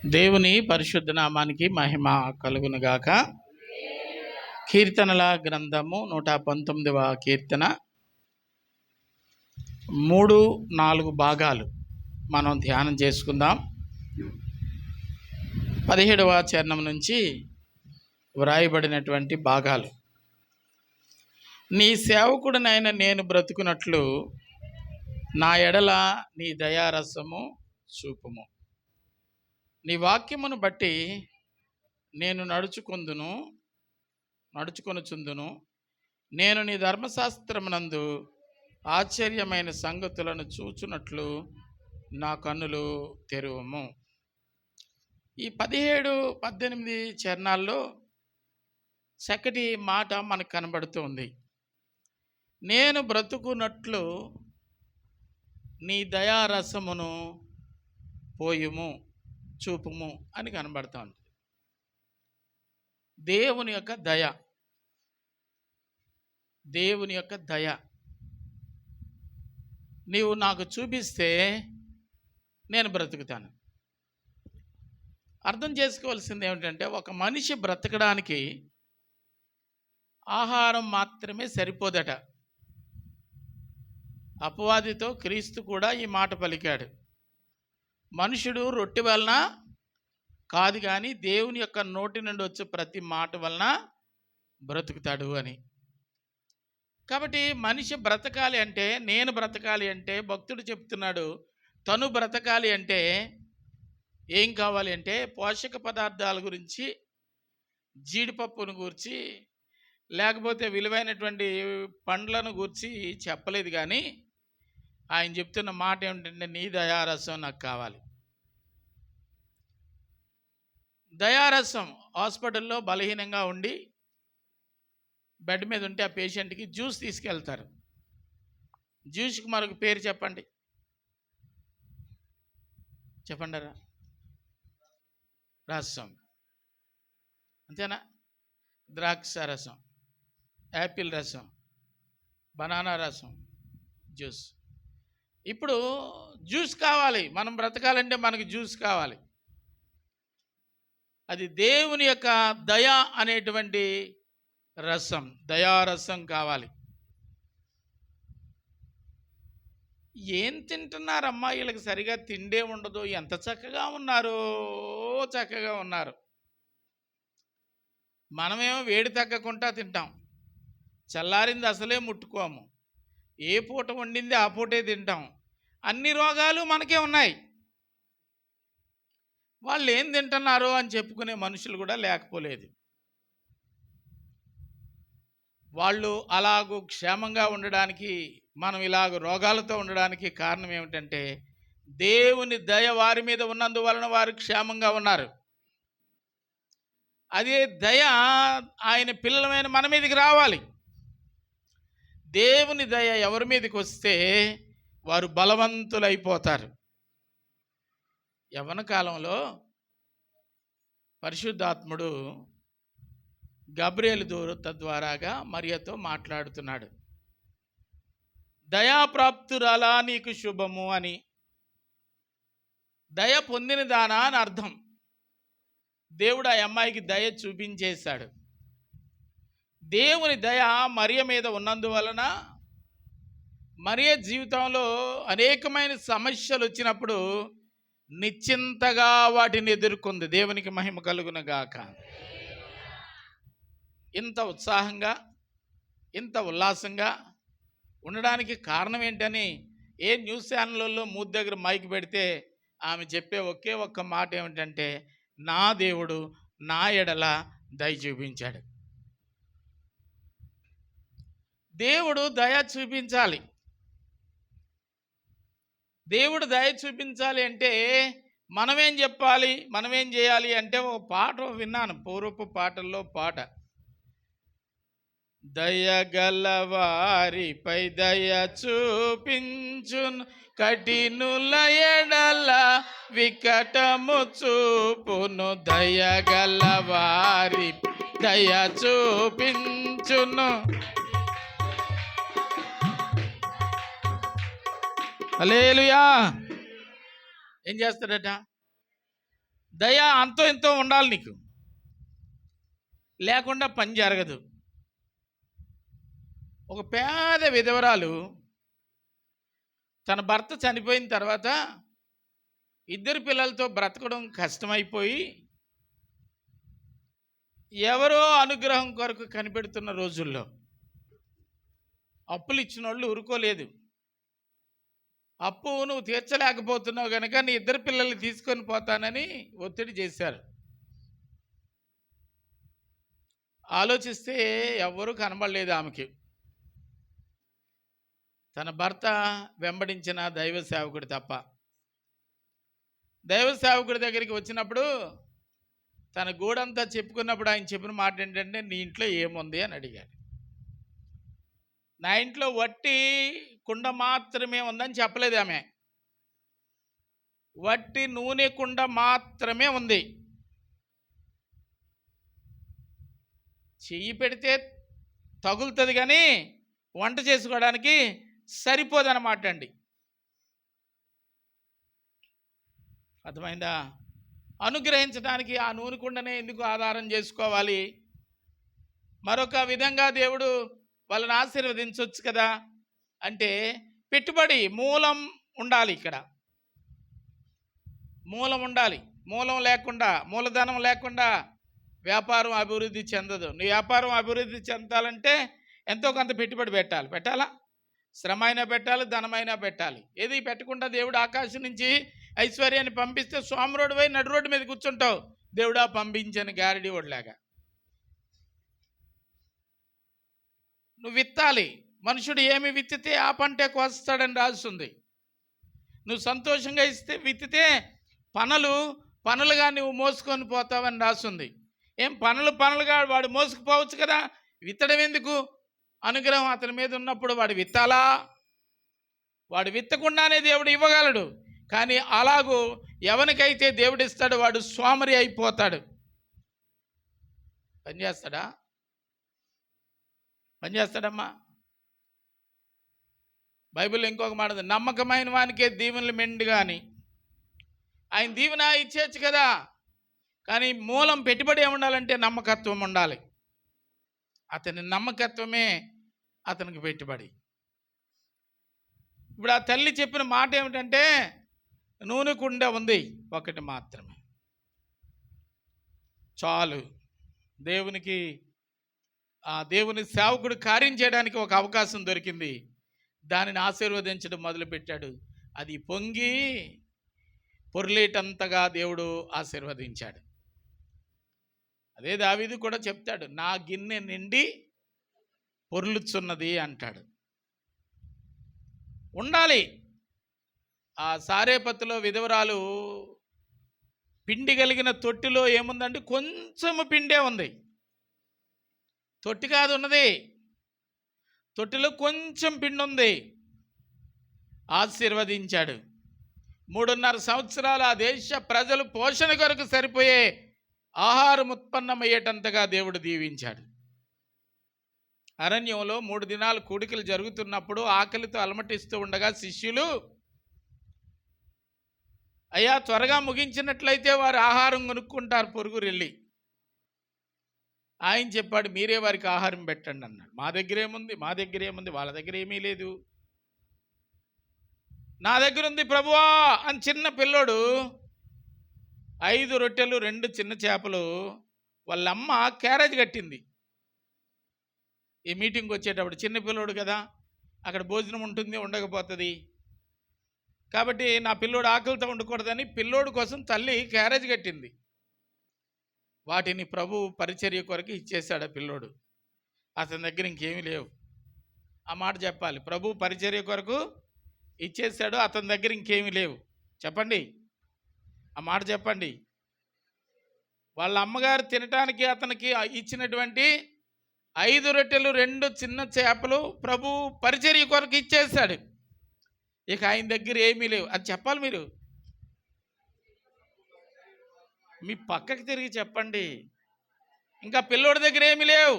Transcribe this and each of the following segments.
దేవుని పరిశుద్ధ నామానికి మహిమ కలుగునుగాక. కీర్తనల గ్రంథము 119వ కీర్తన 3-4 భాగాలు మనం ధ్యానం చేసుకుందాం. 17వ చరణం నుంచి వ్రాయబడినటువంటి భాగాలు. నీ సేవకుడినైన నేను బ్రతుకున్నట్లు నా ఎడల నీ దయారసము చూపుము. నీ వాక్యమును బట్టి నేను నడుచుకొనుచుందును. నేను నీ ధర్మశాస్త్రమునందు ఆశ్చర్యమైన సంగతులను చూచున్నట్లు నా కన్నులు తెరువము. ఈ 17-18 చరణాల్లో చక్కటి మాట మనకు కనబడుతుంది. నేను బ్రతుకున్నట్లు నీ దయారసమును చూపుము అని కనబడుతూ ఉంటుంది. దేవుని యొక్క దయ నీవు నాకు చూపిస్తే నేను బ్రతుకుతాను. అర్థం చేసుకోవాల్సింది ఏమిటంటే, ఒక మనిషి బ్రతకడానికి ఆహారం మాత్రమే సరిపోదట. అపవాదితో క్రీస్తు కూడా ఈ మాట పలికాడు. మనుషుడు రొట్టె వలన కాదు కానీ దేవుని యొక్క నోటి నుండి వచ్చే ప్రతి మాట వలన బ్రతుకుతాడు అని. కాబట్టి మనిషి బ్రతకాలి అంటే, నేను బ్రతకాలి అంటే, భక్తుడు చెప్తున్నాడు, తను బ్రతకాలి అంటే ఏం కావాలి అంటే, పోషక పదార్థాల గురించి, జీడిపప్పును గూర్చి, లేకపోతే విలువైనటువంటి పండ్లను గూర్చి చెప్పలేదు. కానీ ఆయన చెప్తున్న మాట ఏమిటంటే, నీ దయారసం నాకు కావాలి. దయారసం హాస్పిటల్లో బలహీనంగా ఉండి బెడ్ మీద ఉంటే ఆ పేషెంట్కి జ్యూస్ తీసుకెళ్తారు. జ్యూస్కి మరొక పేరు చెప్పండి. రసం, అంతేనా? ద్రాక్ష రసం, యాపిల్ రసం, బనానా రసం, జ్యూస్. ఇప్పుడు జ్యూస్ కావాలి, మనం బ్రతకాలంటే మనకు జ్యూస్ కావాలి. అది దేవుని యొక్క దయ అనేటువంటి రసం, దయారసం కావాలి. ఏం తింటున్నారమ్మా, వీళ్ళకి సరిగా తిండే ఉండదు, ఎంత చక్కగా ఉన్నారు. మనమేమో వేడి తగ్గకుండా తింటాం, చల్లారింది అసలే ముట్టుకోము, ఏ పూట వండింది ఆ పూటే తింటాం. అన్ని రోగాలు మనకే ఉన్నాయి. వాళ్ళు ఏం తింటున్నారో అని చెప్పుకునే మనుషులు కూడా లేకపోలేదు. వాళ్ళు అలాగూ క్షేమంగా ఉండడానికి, మనం ఇలాగ రోగాలతో ఉండడానికి కారణం ఏమిటంటే, దేవుని దయ వారి మీద ఉన్నందువలన వారు క్షేమంగా ఉన్నారు. అదే దయ ఆయన పిల్లలమైన మన మీదకి రావాలి. దేవుని దయ ఎవరి మీదకి వస్తే వారు బలవంతులైపోతారు. యవ్వన కాలంలో పరిశుద్ధాత్ముడు గబ్రియేలు దూత ద్వారాగా మరియతో మాట్లాడుతున్నాడు. దయాప్రాప్తురాలా నీకు శుభము అని. దయ పొందిన దానా అని అర్థం. దేవుడు ఆ అమ్మాయికి దయ చూపించేశాడు. దేవుని దయ మరియ మీద ఉన్నందువలన మరియ జీవితంలో అనేకమైన సమస్యలు వచ్చినప్పుడు నిశ్చింతగా వాటిని ఎదుర్కొంది. దేవునికి మహిమ కలుగునుగాక. ఇంత ఉత్సాహంగా, ఇంత ఉల్లాసంగా ఉండడానికి కారణం ఏంటని ఏ న్యూస్ ఛానళ్ళల్లో మూతి దగ్గర మైక్ పెడితే ఆమె చెప్పే ఒకే ఒక్క మాట ఏమిటంటే, నా దేవుడు నా ఎడల దయ చూపించాడు. దేవుడు దయ చూపించాలి. దేవుడు దయ చూపించాలి అంటే మనమేం చెప్పాలి, మనమేం చేయాలి అంటే, ఒక పాట విన్నాను, పూర్వపు పాటల్లో పాట. దయగల వారిపై దయ చూపించును, కఠినుల ఎడల వికటము చూపును. దయగల వారి దయ చూపించును. హల్లెలూయా. ఏం చేస్తాడట? దయ అంతో ఎంతో ఉండాలి నీకు, లేకుండా పని జరగదు. ఒక పేద విధవరాలు తన భర్త చనిపోయిన తర్వాత ఇద్దరు పిల్లలతో బ్రతకడం కష్టమైపోయి ఎవరో అనుగ్రహం కొరకు కనిపెడుతున్న రోజుల్లో అప్పులు ఇచ్చిన వాళ్ళు ఊరుకోలేదు. అప్పు నువ్వు తీర్చలేకపోతున్నావు కనుక నీ ఇద్దరు పిల్లల్ని తీసుకొని పోతానని ఒత్తిడి చేశారు. ఆలోచిస్తే ఎవ్వరూ కనబడలేదు ఆమెకి. తన భర్త వెంబడించిన దైవ సేవకుడు తప్ప. దైవ సేవకుడి దగ్గరికి వచ్చినప్పుడు తన గూడంతా చెప్పుకున్నప్పుడు ఆయన చెప్పిన మాట ఏంటంటే, నీ ఇంట్లో ఏముంది అని అడిగాడు. నా ఇంట్లో వట్టి కుండ మాత్రమే ఉందని చెప్పలేదు ఆమె. వట్టి నూనె కుండ మాత్రమే ఉంది. చెయ్యి పెడితే తగులుతుంది కానీ వంట చేసుకోవడానికి సరిపోదన్నమాట అండి. అర్థమైందా? అనుగ్రహించడానికి ఆ నూనె కుండనే ఎందుకు ఆధారం చేసుకోవాలి? మరొక విధంగా దేవుడు వాళ్ళని ఆశీర్వదించవచ్చు కదా. అంటే పెట్టుబడి మూలం ఉండాలి. ఇక్కడ మూలం ఉండాలి. మూలం లేకుండా, మూలధనం లేకుండా వ్యాపారం అభివృద్ధి చెందదు. నీ వ్యాపారం అభివృద్ధి చెందాలంటే ఎంతో కొంత పెట్టుబడి పెట్టాలా? శ్రమ అయినా పెట్టాలి, ధనమైనా పెట్టాలి. ఏది పెట్టకుండా దేవుడు ఆకాశం నుంచి ఐశ్వర్యాన్ని పంపిస్తే సోమరోడు పోయి నడు రోడ్డు మీద కూర్చుంటావు, దేవుడా పంపించని గారడి ఓడలాగా. నువ్వు విత్తాలి. మనుషుడు ఏమి విత్తితే ఆ పంటే కోస్తాడని రాస్తుంది. నువ్వు సంతోషంగా ఇస్తే విత్తితే పనులుగా నువ్వు మోసుకొని పోతావని రాస్తుంది. ఏం పనులుగా వాడు మోసుకుపోవచ్చు కదా, విత్తడం ఎందుకు? అనుగ్రహం అతని మీద ఉన్నప్పుడు వాడు విత్తాలా? వాడు విత్తకుండానే దేవుడు ఇవ్వగలడు. కానీ అలాగూ ఎవరికైతే దేవుడు ఇస్తాడో వాడు సోమరి అయిపోతాడు. పనిచేస్తాడమ్మా. బైబిల్ ఇంకొక మాట ఉంది, నమ్మకమైన వానికే దీవెనలు మెండుగా అని. ఆయన దీవెన ఇచ్చేయచ్చు కదా, కానీ మూలం పెట్టుబడి ఏముండాలంటే నమ్మకత్వం ఉండాలి. అతని నమ్మకత్వమే అతనికి పెట్టుబడి. ఇప్పుడు ఆ తల్లి చెప్పిన మాట ఏమిటంటే, నూనె కుండ ఉంది ఒకటి మాత్రమే చాలు. దేవుని సేవకుడు కార్యం చేయడానికి ఒక అవకాశం దొరికింది. దానిని ఆశీర్వదించడం మొదలుపెట్టాడు. అది పొంగి పొర్లేటంతగా దేవుడు ఆశీర్వదించాడు. అదే దావీదు కూడా చెప్తాడు, నా గిన్నె నిండి పొర్లుచున్నది అంటాడు. ఉండాలి. ఆ సారేపత్తులో విధవరాలు పిండి కలిగిన తొట్టిలో ఏముందంటే కొంచెము పిండే ఉంది. తొట్టి కాదు ఉన్నది, తొట్టిలో కొంచెం పిండి ఉంది. ఆశీర్వదించాడు. 3.5 సంవత్సరాలు ఆ దేశ ప్రజలు పోషణ కొరకు సరిపోయే ఆహారం ఉత్పన్నమయ్యేటంతగా దేవుడు దీవించాడు. అరణ్యంలో 3 దినాలు కూడికలు జరుగుతున్నప్పుడు ఆకలితో అలమటిస్తూ ఉండగా శిష్యులు, అయ్యా త్వరగా ముగించినట్లయితే వారు ఆహారం కొనుక్కుంటారు పొరుగురు వెళ్ళి. ఆయన చెప్పాడు, మీరే వారికి ఆహారం పెట్టండి అన్నాడు. మా దగ్గర ఏముంది, వాళ్ళ దగ్గర ఏమీ లేదు. నా దగ్గర ఉంది ప్రభువా అని చిన్న పిల్లోడు 5 రొట్టెలు 2 చిన్న చేపలు వాళ్ళమ్మ క్యారేజ్ కట్టింది. ఈ మీటింగ్కి వచ్చేటప్పుడు చిన్న పిల్లోడు కదా, అక్కడ భోజనం ఉంటుంది ఉండకపోతుంది కాబట్టి నా పిల్లోడు ఆకలితో ఉండకూడదని పిల్లోడు కోసం తల్లి క్యారేజ్ కట్టింది. వాటిని ప్రభు పరిచర్య కొరకు ఇచ్చేశాడు ఆ పిల్లోడు. అతని దగ్గర ఇంకేమీ లేవు. ఆ మాట చెప్పాలి. ప్రభు పరిచర్య కొరకు ఇచ్చేశాడు, అతని దగ్గర ఇంకేమీ లేవు. చెప్పండి, ఆ మాట చెప్పండి. వాళ్ళ అమ్మగారు తినటానికి అతనికి ఇచ్చినటువంటి 5 రొట్టెలు 2 చిన్న చేపలు ప్రభు పరిచర్య కొరకు ఇచ్చేశాడు. ఇక ఆయన దగ్గర ఏమీ లేవు. అది చెప్పాలి మీరు. మీ పక్కకి తిరిగి చెప్పండి, ఇంకా పిల్లోడి దగ్గర ఏమీ లేవు.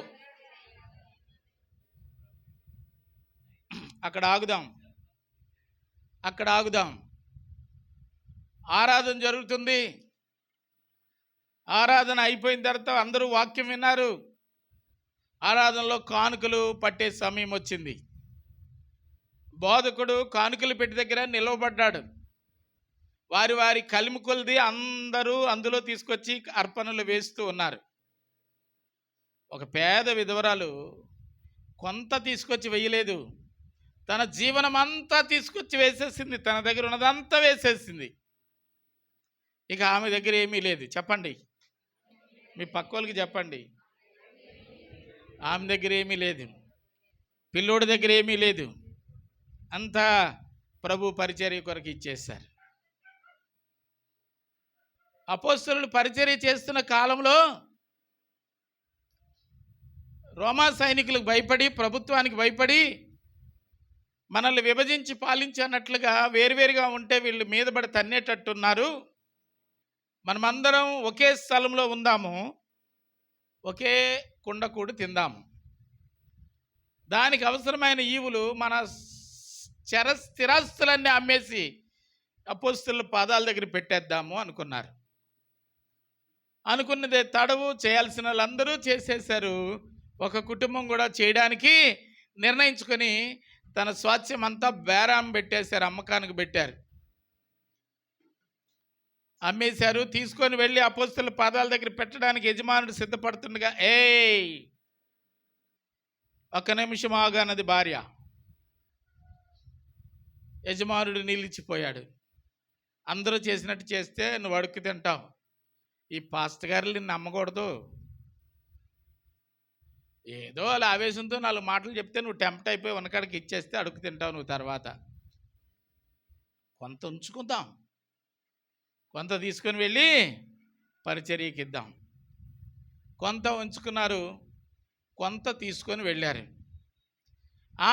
అక్కడ ఆగుదాం. ఆరాధన జరుగుతుంది. ఆరాధన అయిపోయిన తర్వాత అందరూ వాక్యం విన్నారు. ఆరాధనలో కానుకలు పట్టే సమయం వచ్చింది. బోధకుడు కానుకలు పెట్టి దగ్గర నిలవబడ్డాడు. వారి వారి కలిమి కొలిది అందరూ అందులో తీసుకొచ్చి అర్పణలు వేస్తూ ఉన్నారు. ఒక పేద విధవరాలు కొంత తీసుకొచ్చి వేయలేదు, తన జీవనం అంతా తీసుకొచ్చి వేసేసింది. తన దగ్గర ఉన్నదంతా వేసేసింది. ఇక ఆమె దగ్గర ఏమీ లేదు. చెప్పండి, మీ పక్క వాళ్ళకి చెప్పండి. ఆమె దగ్గర ఏమీ లేదు, పిల్లోడి దగ్గర ఏమీ లేదు. అంతా ప్రభు పరిచర్య కొరకు ఇచ్చేశారు. అపోస్తలులు పరిచర్య చేస్తున్న కాలంలో రోమా సైనికులకు భయపడి, ప్రభుత్వానికి భయపడి మనల్ని విభజించి పాలించన్నట్లుగా వేరువేరుగా ఉంటే వీళ్ళు మీద పడి తన్నేటట్టున్నారు. మనమందరం ఒకే స్థలంలో ఉందాము, ఒకే కుండకూడు తిందాము. దానికి అవసరమైన ఈవులు మన స్థిరాస్తులన్నీ అమ్మేసి అపోస్తలుల పాదాల దగ్గర పెట్టేద్దాము అనుకున్నారు. అనుకున్నదే తడవు. చేయాల్సిన వాళ్ళందరూ చేసేశారు. ఒక కుటుంబం కూడా చేయడానికి నిర్ణయించుకొని తన స్వాస్థ్యం అంతా బేరాం పెట్టేశారు, అమ్మకానికి పెట్టారు. అమ్మేశారు. తీసుకొని వెళ్ళి అపోస్తలుల పాదాల దగ్గర పెట్టడానికి యజమానుడు సిద్ధపడుతుండగా, ఒక్క నిమిషం ఆగన్నది భార్య. యజమానుడు నిలిచిపోయాడు. అందరూ చేసినట్టు చేస్తే నువ్వు అడుక్కు తింటావు. ఈ పాస్టర్ గారులు నిన్ను నమ్మకూడదు. ఏదో అలా ఆవేశంతో 4 మాటలు చెప్తే నువ్వు టెంప్ట్ అయిపోయి ఉన్నకాడికి ఇచ్చేస్తే అడుక్కు తింటావు నువ్వు. తర్వాత కొంత ఉంచుకుందాం, కొంత తీసుకొని వెళ్ళి పరిచర్యకి ఇద్దాం. కొంత ఉంచుకున్నారు, కొంత తీసుకొని వెళ్ళారు.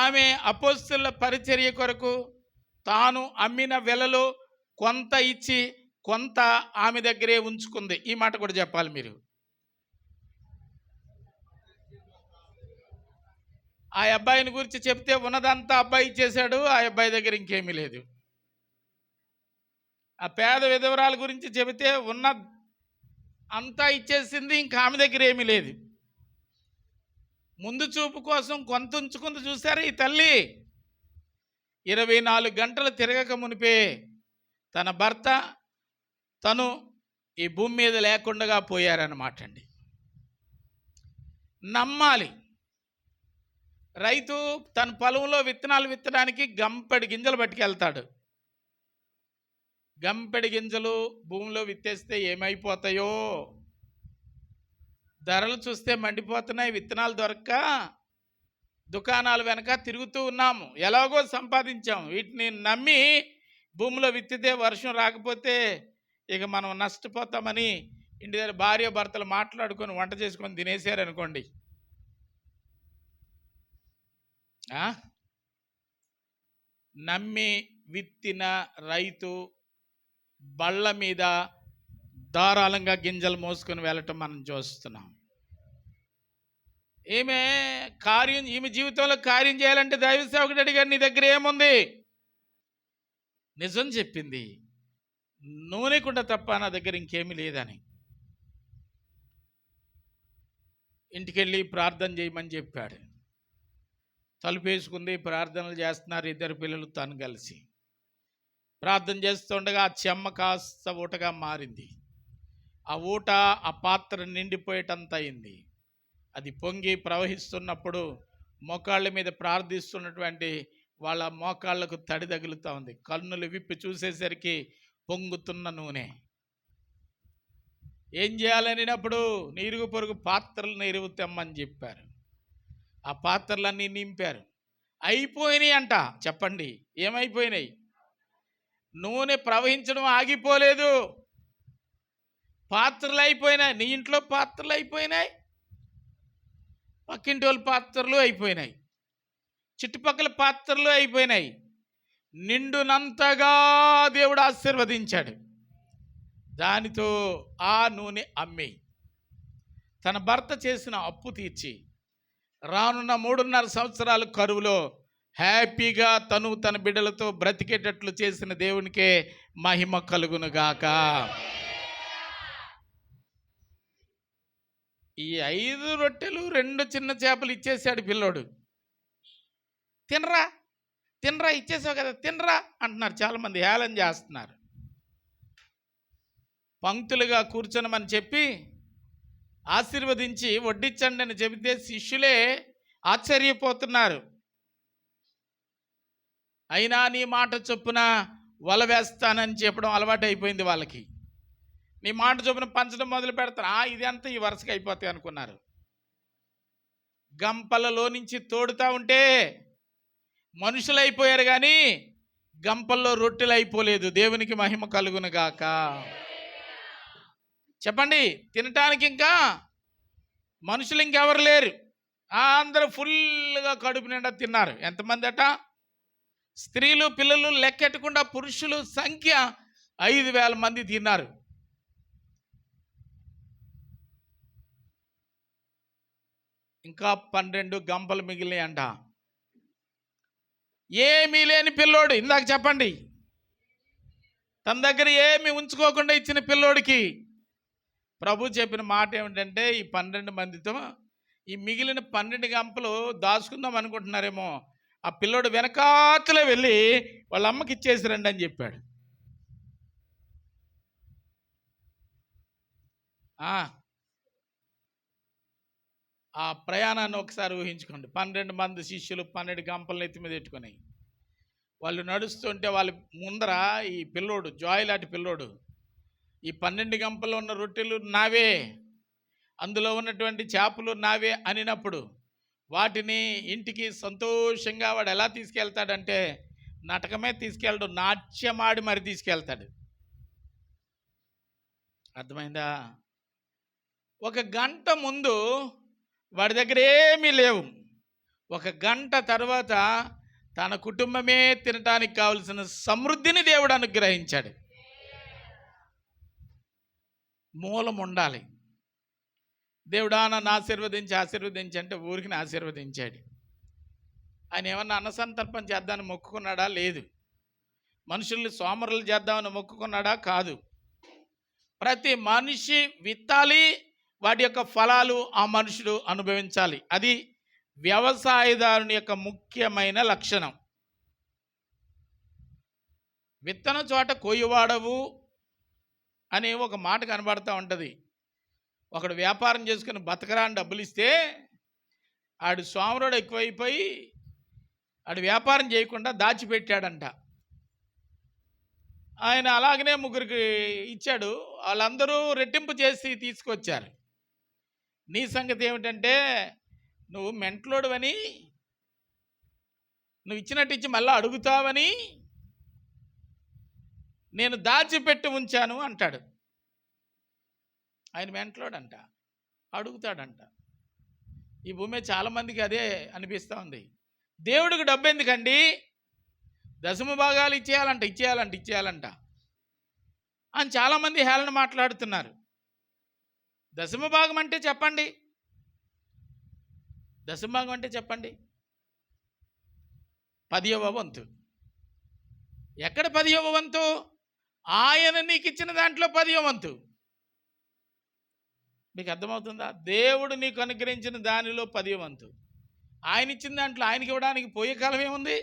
ఆమె అపోస్తలుల పరిచర్య కొరకు తాను అమ్మిన వెలలో కొంత ఇచ్చి కొంత ఆమె దగ్గరే ఉంచుకుంది. ఈ మాట కూడా చెప్పాలి మీరు. ఆ అబ్బాయిని గురించి చెప్తే ఉన్నదంతా అబ్బాయి ఇచ్చేశాడు, ఆ అబ్బాయి దగ్గర ఇంకేమీ లేదు. ఆ పేద విధవరాల గురించి చెబితే ఉన్న అంతా ఇచ్చేసింది, ఇంకా ఆమె దగ్గర ఏమీ లేదు. ముందు చూపు కోసం కొంత ఉంచుకుంది. చూసారా ఈ తల్లి? 24 గంటలు తిరగక మునిపే తన భర్త తను ఈ భూమి మీద లేకుండా పోయారన్నమాట అండి. నమ్మాలి. రైతు తన పొలంలో విత్తనాలు విత్తడానికి గంపెడి గింజలు పట్టుకెళ్తాడు. గంపెడి గింజలు భూమిలో విత్తేస్తే ఏమైపోతాయో. ధరలు చూస్తే మండిపోతున్నాయి. విత్తనాలు దొరక్క దుకాణాల వెనక తిరుగుతూ ఉన్నాము. ఎలాగో సంపాదించాము. వీటిని నమ్మి భూమిలో విత్తితే వర్షం రాకపోతే ఇక మనం నష్టపోతామని ఇంటి దగ్గర భార్య భర్తలు మాట్లాడుకొని వంట చేసుకొని తినేసారనుకోండి, నమ్మి విత్తిన రైతు బళ్ళ మీద ధారాళంగా గింజలు మోసుకొని వెళ్ళటం మనం చూస్తున్నాం. ఈమె జీవితంలో కార్యం చేయాలంటే దైవ సేవకుడు అడిగారు, నీ దగ్గర ఏముంది? నిజం చెప్పింది. నూనె కుండ తప్ప నా దగ్గర ఇంకేమీ లేదని. ఇంటికెళ్ళి ప్రార్థన చేయమని చెప్పాడు. తలుపేసుకుంది, ప్రార్థనలు చేస్తున్నారు 2 పిల్లలు తను కలిసి. ప్రార్థన చేస్తుండగా ఆ చెమ్మ కాస్త ఊటగా మారింది. ఆ ఊట ఆ పాత్ర నిండిపోయేటంత అయింది. అది పొంగి ప్రవహిస్తున్నప్పుడు మోకాళ్ళ మీద ప్రార్థిస్తున్నటువంటి వాళ్ళ మోకాళ్ళకు తడి తగులుతూ ఉంది. కన్నులు విప్పి చూసేసరికి పొంగుతున్న నూనె. ఏం చేయాలనినప్పుడు నీరుగు పొరుగు పాత్రలను ఎరువు తెమ్మని చెప్పారు. ఆ పాత్రలన్నీ నింపారు. అయిపోయినాయి అంట. చెప్పండి, ఏమైపోయినాయి? నూనె ప్రవహించడం ఆగిపోలేదు. పాత్రలు అయిపోయినాయి. నీ ఇంట్లో పాత్రలు అయిపోయినాయి, పక్కింటి వాళ్ళ పాత్రలు అయిపోయినాయి, చుట్టుపక్కల పాత్రలు అయిపోయినాయి. నిండునంతగా దేవుడు ఆశీర్వదించాడు. దానితో ఆ నూనె అమ్మి తన భర్త చేసిన అప్పు తీర్చి రానున్న 3.5 సంవత్సరాల కరువులో హ్యాపీగా తన బిడ్డలతో బ్రతికేటట్లు చేసిన దేవునికే మహిమ కలుగునుగాక. ఈ 5 రొట్టెలు 2 చిన్న చేపలు ఇచ్చేసాడు పిల్లోడు. తినరా తినరా, ఇచ్చేసావు కదా తినరా అంటున్నారు. చాలామంది హేళన చేస్తున్నారు. పంక్తులుగా కూర్చొనమని చెప్పి ఆశీర్వదించి వడ్డించండి అని చెబితే శిష్యులే ఆశ్చర్యపోతున్నారు. అయినా నీ మాట చొప్పున వల వేస్తానని చెప్పడం అలవాటు అయిపోయింది వాళ్ళకి. నీ మాట చొప్పున పంచడం మొదలు పెడతారు. ఇదంతా ఈ వరుసగా అయిపోతాయి అనుకున్నారు. గంపలలో నుంచి తోడుతూ ఉంటే మనుషులు అయిపోయారు, కానీ గంపల్లో రొట్టెలు అయిపోలేదు. దేవునికి మహిమ కలుగును గాక. చెప్పండి, తినటానికి ఇంకా మనుషులు ఇంకెవరు లేరు. అందరూ ఫుల్గా కడుపు నిండా తిన్నారు. ఎంతమంది అట? స్త్రీలు పిల్లలు లెక్కెట్టకుండా పురుషులు సంఖ్య 5,000 మంది తిన్నారు. ఇంకా 12 గంపలు మిగిలినాయి అంట. ఏమీ లేని పిల్లోడు, ఇందాక చెప్పండి, తన దగ్గర ఏమి ఉంచుకోకుండా ఇచ్చిన పిల్లోడికి ప్రభు చెప్పిన మాట ఏమిటంటే, ఈ 12 మందితో ఈ మిగిలిన 12 గంపలు దాచుకుందాం అనుకుంటున్నారేమో, ఆ పిల్లోడు వెనకాతలే వెళ్ళి వాళ్ళ అమ్మకి ఇచ్చేసి రండి అని చెప్పాడు. ఆ ప్రయాణాన్ని ఒకసారి ఊహించుకోండి. 12 మంది శిష్యులు 12 గంపలను ఎత్తి మీద పెట్టుకొని వాళ్ళు నడుస్తుంటే వాళ్ళ ముందర ఈ పిల్లోడు, జాయిలాంటి పిల్లోడు, ఈ 12 గంపల్లో ఉన్న రొట్టెలు నావే, అందులో ఉన్నటువంటి చేపలు నావే అనినప్పుడు వాటిని ఇంటికి సంతోషంగా వాడు ఎలా తీసుకెళ్తాడంటే, నాటకమే తీసుకెళ్ళడు, నాట్యమాడి మరి తీసుకెళ్తాడు. అర్థమైందా? 1 గంట ముందు వాడి దగ్గర ఏమీ లేవు. 1 గంట తర్వాత తన కుటుంబమే తినటానికి కావలసిన సమృద్ధిని దేవుడు అనుగ్రహించాడు. మూలం ఉండాలి. దేవుడా నన్ను ఆశీర్వదించి అంటే ఊరికి ఆశీర్వదించాడు. ఆయన ఏమన్నా అన్నసంతర్పణ చేద్దామని మొక్కుకున్నాడా? లేదు. మనుషుల్ని సోమరులు చేద్దామని మొక్కుకున్నాడా? కాదు. ప్రతి మనిషి విత్తాలి, వాటి యొక్క ఫలాలు ఆ మనుషుడు అనుభవించాలి. అది వ్యవసాయదారుని యొక్క ముఖ్యమైన లక్షణం. విత్తన చోట కోయువాడవు అనే ఒక మాట కనబడుతూ ఉంటుంది. ఒకడు వ్యాపారం చేసుకుని బతకరాని డబ్బులు ఇస్తే ఆడు సోమరుడు ఎక్కువైపోయి ఆడు వ్యాపారం చేయకుండా దాచిపెట్టాడంట. ఆయన అలాగనే 3కి ఇచ్చాడు. వాళ్ళందరూ రెట్టింపు చేసి తీసుకొచ్చారు. నీ సంగతి ఏమిటంటే, నువ్వు మెంట్లోడువని, నువ్వు ఇచ్చినట్టు ఇచ్చి మళ్ళీ అడుగుతావని నేను దాచిపెట్టి ఉంచాను అంటాడు. ఆయన మెంట్లోడంట, అడుగుతాడంట. ఈ భూమి చాలామందికి అదే అనిపిస్తూ ఉంది. దేవుడికి డబ్బు ఎందుకండి? 10వ భాగాలు ఇచ్చేయాలంట అని చాలామంది హేళన మాట్లాడుతున్నారు. 10వ భాగం అంటే చెప్పండి, 10వ భాగం అంటే చెప్పండి. 10వ వంతు. ఎక్కడ 10వ వంతు? ఆయన నీకు ఇచ్చిన దాంట్లో 10వ వంతు. మీకు అర్థమవుతుందా? దేవుడు నీకు అనుగ్రహించిన దానిలో 10వ వంతు. ఆయన ఇచ్చిన దాంట్లో ఆయనకి ఇవ్వడానికి పోయే కాలం ఏముంది?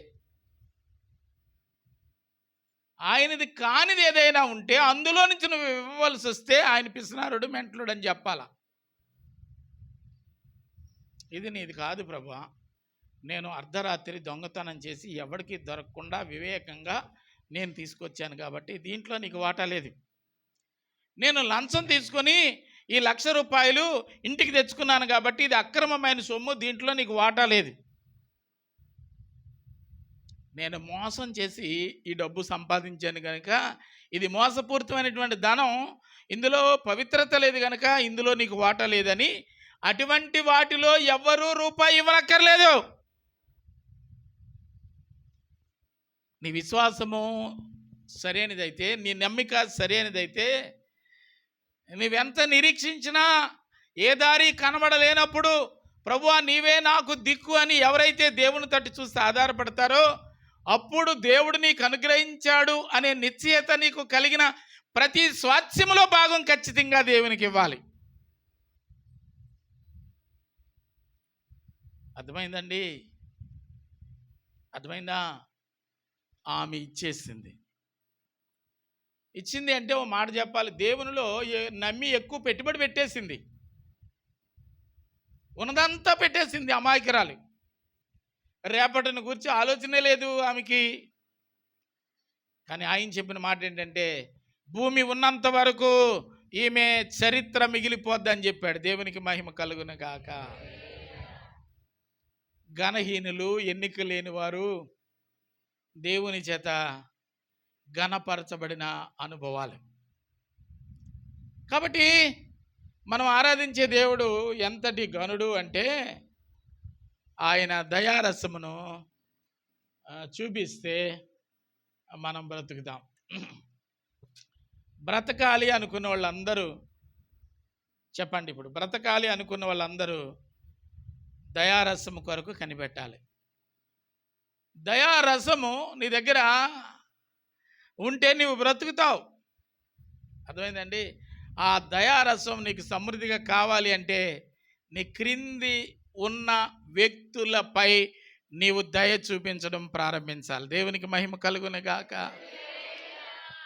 ఆయనది కానిది ఏదైనా ఉంటే అందులో నుంచి నువ్వు ఇవ్వవలసి వస్తే ఆయన పిసినారుడు, మెంటలుడు అని చెప్పాలా. ఇది నీది కాదు ప్రభువా, నేను అర్ధరాత్రి దొంగతనం చేసి ఎవరికి దొరకకుండా వివేకంగా నేను తీసుకొచ్చాను కాబట్టి దీంట్లో నీకు వాటా లేదు. నేను లంచం తీసుకొని ఈ 1,00,000 రూపాయలు ఇంటికి తెచ్చుకున్నాను కాబట్టి ఇది అక్రమమైన సొమ్ము, దీంట్లో నీకు వాటా లేదు. నేను మోసం చేసి ఈ డబ్బు సంపాదించాను కనుక ఇది మోసపూరితమైనటువంటి ధనం, ఇందులో పవిత్రత లేదు కనుక ఇందులో నీకు వాటా లేదని, అటువంటి వాటిలో ఎవ్వరూ రూపాయి ఇవ్వనక్కర్లేదు. నీ విశ్వాసము సరైనదైతే, నీ నమ్మిక సరైనదైతే, నువ్వెంత నిరీక్షించినా ఏ దారి కనబడలేనప్పుడు ప్రభువా నీవే నాకు దిక్కు అని ఎవరైతే దేవుని తట్టు చూసి ఆధారపడతారో అప్పుడు దేవుడు నీకు అనుగ్రహించాడు అనే నిశ్చయత నీకు కలిగిన ప్రతి స్వాస్థ్యములో భాగం ఖచ్చితంగా దేవునికి ఇవ్వాలి. అర్థమైందండి? అర్థమైందా? ఆమె ఇచ్చేసింది. ఇచ్చింది అంటే ఓ మాట చెప్పాలి, దేవునిలో నమ్మి ఎక్కువ పెట్టుబడి పెట్టేసింది, ఉన్నదంతా పెట్టేసింది అమాయకురాలు. రేపటిని గురించి ఆలోచనే లేదు ఆమెకి. కానీ ఆయన చెప్పిన మాట ఏంటంటే, భూమి ఉన్నంత వరకు ఈమె చరిత్ర మిగిలిపోద్దని చెప్పాడు. దేవునికి మహిమ కలుగును గాక. ఘనహీనులు, ఎన్నిక లేని వారు దేవుని చేత ఘనపరచబడిన అనుభవాలు. కాబట్టి మనం ఆరాధించే దేవుడు ఎంతటి ఘనుడు అంటే, ఆయన దయారసమును చూపిస్తే మనం బ్రతుకుతాం. బ్రతకాలి అనుకున్న వాళ్ళందరూ చెప్పండి, ఇప్పుడు బ్రతకాలి అనుకున్న వాళ్ళందరూ దయారసము కొరకు కనిపెట్టాలి. దయారసము నీ దగ్గర ఉంటే నీవు బ్రతుకుతావు. అర్థమైందండి? ఆ దయారసం నీకు సమృద్ధిగా కావాలి అంటే నీ క్రింది ఉన్న వ్యక్తులపై నీవు దయ చూపించడం ప్రారంభించాలి. దేవునికి మహిమ కలుగును గాక.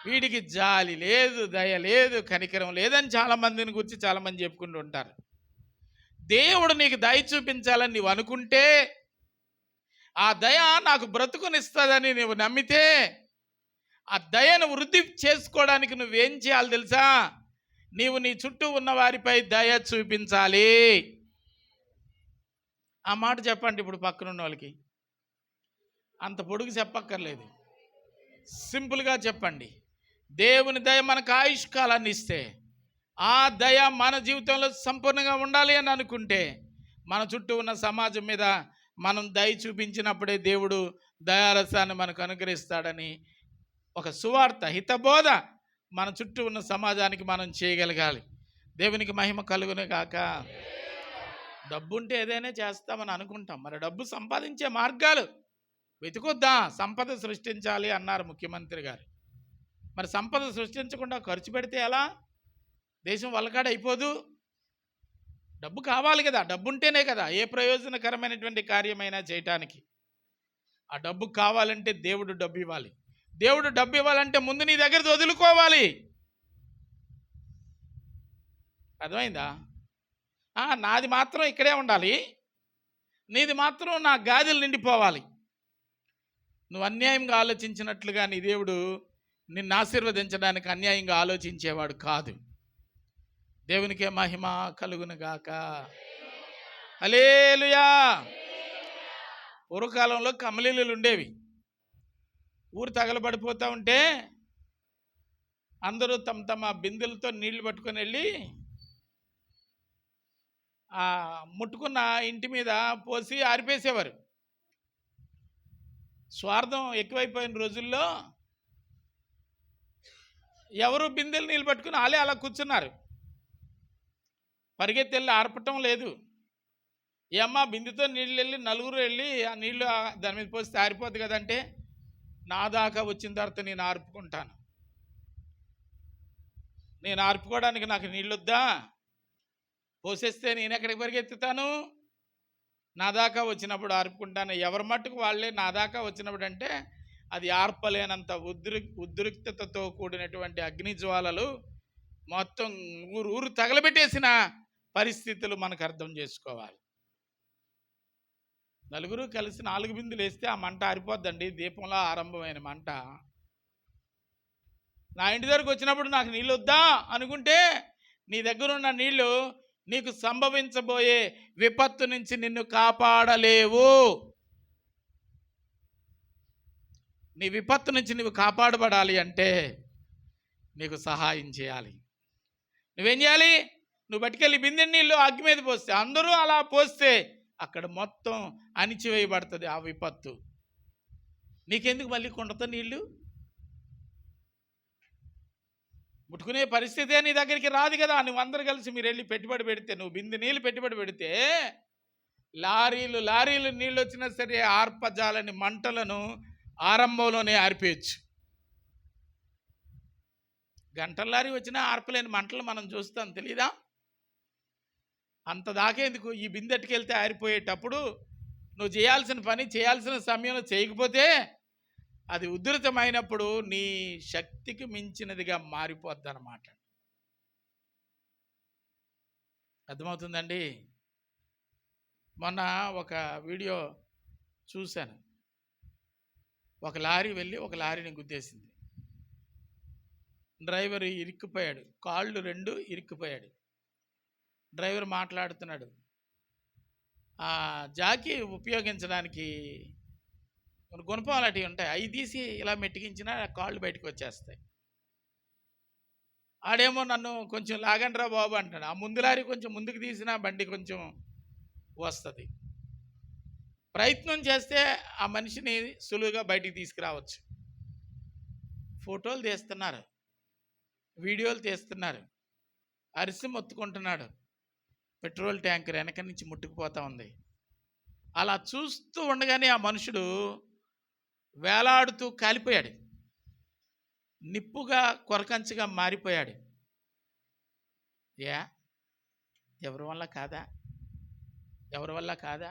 వీడికి జాలి లేదు, దయ లేదు, కనికరం లేదని చాలామందిని గురించి చాలామంది చెప్పుకుంటూ ఉంటారు. దేవుడు నీకు దయ చూపించాలని నీవు అనుకుంటే, ఆ దయ నాకు బ్రతుకునిస్తుందని నీవు నమ్మితే, ఆ దయను వృద్ధి చేసుకోవడానికి నువ్వేం చేయాలి తెలుసా? నీవు నీ చుట్టూ ఉన్న వారిపై దయ చూపించాలి. ఆ మాట చెప్పండి ఇప్పుడు పక్కనున్న వాళ్ళకి. అంత పొడుగు చెప్పక్కర్లేదు, సింపుల్గా చెప్పండి. దేవుని దయ మనకు ఆయుష్కాలాన్ని ఇస్తే, ఆ దయ మన జీవితంలో సంపూర్ణంగా ఉండాలి అని అనుకుంటే, మన చుట్టూ ఉన్న సమాజం మీద మనం దయ చూపించినప్పుడే దేవుడు దయారసాన్ని మనకు అనుగ్రహిస్తాడని ఒక సువార్త, హితబోధ మన చుట్టూ ఉన్న సమాజానికి మనం చేయగలగాలి. దేవునికి మహిమ కలుగును గాక. డబ్బు ఉంటే ఏదైనా చేస్తామని అనుకుంటాం, మరి డబ్బు సంపాదించే మార్గాలు వెతుకొద్దా. సంపద సృష్టించాలి అన్నారు ముఖ్యమంత్రి గారు. మరి సంపద సృష్టించకుండా ఖర్చు పెడితే ఎలా? దేశం వల్లకాడ అయిపోదు. డబ్బు కావాలి కదా, డబ్బు ఉంటేనే కదా ఏ ప్రయోజనకరమైనటువంటి కార్యమైనా చేయటానికి. ఆ డబ్బు కావాలంటే దేవుడు డబ్బు ఇవ్వాలి. దేవుడు డబ్బు ఇవ్వాలంటే ముందు నీ దగ్గర వదులుకోవాలి. అర్థమైందా? నాది మాత్రం ఇక్కడే ఉండాలి, నీది మాత్రం నా గాజులు నిండిపోవాలి. నువ్వు అన్యాయంగా ఆలోచించినట్లుగా నీ దేవుడు నిన్ను ఆశీర్వదించడానికి అన్యాయంగా ఆలోచించేవాడు కాదు. దేవునికే మహిమ కలుగును గాక. హల్లెలూయా. పూర్వకాలంలో కమలీలు ఉండేవి. ఊరు తగలబడిపోతూ ఉంటే అందరూ తమ తమ బిందెలతో నీళ్లు పట్టుకొని వెళ్ళి ముట్టుకున్న ఇంటి మీద పోసి ఆరిపేసేవారు. స్వార్థం ఎక్కువైపోయిన రోజుల్లో ఎవరు బిందెలు నీళ్ళు పట్టుకుని వాళ్ళే అలా కూర్చున్నారు. పరిగెత్తి వెళ్ళి ఆర్పటం లేదు. ఏమ్మా బిందెతో నీళ్ళు వెళ్ళి నలుగురు వెళ్ళి ఆ నీళ్ళు దాని మీద పోస్తే ఆరిపోద్ది కదంటే, నా దాకా వచ్చిన తర్వాత నేను ఆర్పుకుంటాను. నేను ఆర్పుకోవడానికి నాకు నీళ్ళు వద్దా? పోసేస్తే నేను ఎక్కడికి పరిగెత్తుతాను? నా దాకా వచ్చినప్పుడు ఆర్పుకుంటాను. ఎవరి మట్టుకు వాళ్ళే నా దాకా వచ్చినప్పుడు అంటే అది ఆర్పలేనంత ఉద్రిక్తతతో కూడినటువంటి అగ్నిజ్వాలలు మొత్తం ఊరు తగలబెట్టేసిన పరిస్థితులు మనకు అర్థం చేసుకోవాలి. నలుగురు కలిసి 4 బిందులు వేస్తే ఆ మంట ఆరిపోద్దండి. దీపంలో ఆరంభమైన మంట. నా ఇంటి దగ్గరకు వచ్చినప్పుడు నాకు నీళ్ళు వద్దా అనుకుంటే, నీ దగ్గర ఉన్న నీళ్లు నీకు సంభవించబోయే విపత్తు నుంచి నిన్ను కాపాడలేవు. నీ విపత్తు నుంచి నువ్వు కాపాడబడాలి అంటే నీకు సహాయం చేయాలి. నువ్వేం చేయాలి? నువ్వు పట్టుకెళ్ళి బిందె నీళ్ళు అగ్గి మీద పోస్తే, అందరూ అలా పోస్తే అక్కడ మొత్తం అణిచివేయబడుతుంది ఆ విపత్తు. నీకెందుకు మళ్ళీ కుండతో నీళ్ళు ముట్టుకునే పరిస్థితే నీ దగ్గరికి రాదు కదా. నువ్వు అందరు కలిసి మీరు వెళ్ళి పెట్టుబడి పెడితే, నువ్వు బిందె నీళ్ళు పెట్టుబడి పెడితే లారీలు నీళ్ళు వచ్చినా సరే ఆర్పజాలని మంటలను ఆరంభంలోనే ఆర్పేయచ్చు. గంటల లారీ వచ్చినా ఆర్పలేని మంటలు మనం చూస్తాం, తెలీదా? అంత దాకేందుకు? ఈ బిందెట్టుకెళ్తే ఆరిపోయేటప్పుడు నువ్వు చేయాల్సిన పని చేయాల్సిన సమయంలో చేయకపోతే అది ఉధృతమైనప్పుడు నీ శక్తికి మించినదిగా మారిపోద్ది అన్నమాట. అర్థమవుతుందండి? మొన్న ఒక వీడియో చూశాను. ఒక లారీ వెళ్ళి ఒక లారీని గుద్దేసింది. డ్రైవర్ ఇరుక్కుపోయాడు, కాళ్ళు 2 ఇరుక్కుపోయాడు. డ్రైవర్ మాట్లాడుతున్నాడు. ఆ జాకీ ఉపయోగించడానికి గుణపం అలాంటివి ఉంటాయి, అవి తీసి ఇలా మెట్టికించినా కాళ్ళు బయటకు వచ్చేస్తాయి. ఆడేమో నన్ను కొంచెం లాగండ్రా బాబు అంటాడు. ఆ ముందు లారీ కొంచెం ముందుకు తీసినా బండి కొంచెం వస్తుంది. ప్రయత్నం చేస్తే ఆ మనిషిని సులువుగా బయటికి తీసుకురావచ్చు. ఫోటోలు తీస్తున్నారు, వీడియోలు తీస్తున్నారు. అరిసి మొత్తుకుంటున్నాడు. పెట్రోల్ ట్యాంకర్ వెనక నుంచి ముట్టుకుపోతా ఉంది. అలా చూస్తూ ఉండగానే ఆ మనుషుడు వేలాడుతూ కాలిపోయాడు, నిప్పుగా కొరకంచుగా మారిపోయాడు. ఎవరి వల్ల కాదా? ఎవరి వల్ల కాదా?